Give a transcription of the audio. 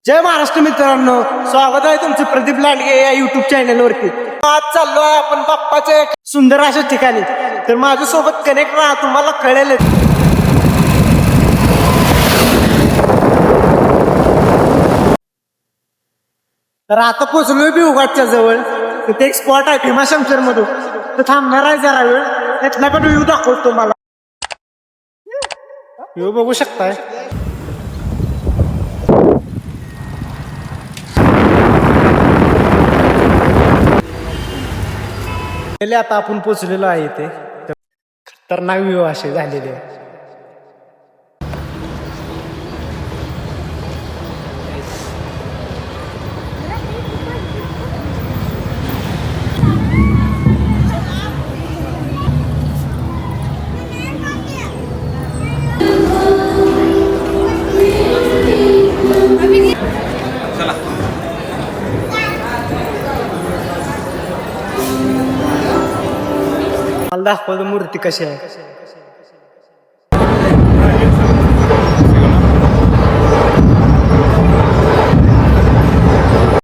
जय महाराष्ट्र मित्रांनो, स्वागत आहे तुमचं प्रदीप लांडगे या युट्यूब चॅनलवरती. आज चाललो आहे आपण बाप्पाच्या एक सुंदर अशा ठिकाणी. तर माझ्यासोबत कनेक्ट राहा, तुम्हाला कळेल. तर आता पोचलोय भिवघाटच्या जवळ. तिथे एक स्पॉट आहे भीमाशंकर मधून, तर थांबणार आहे जरा वेळ. त्यातला पण व्ह्यू दाखवतो तुम्हाला. व्ह्यू बघू शकताय. आता आपण पोचलेलो आहे इथे. खतरनाक व्ह्यू असे झालेले. मला दाखवतो मूर्ती कशी आहे.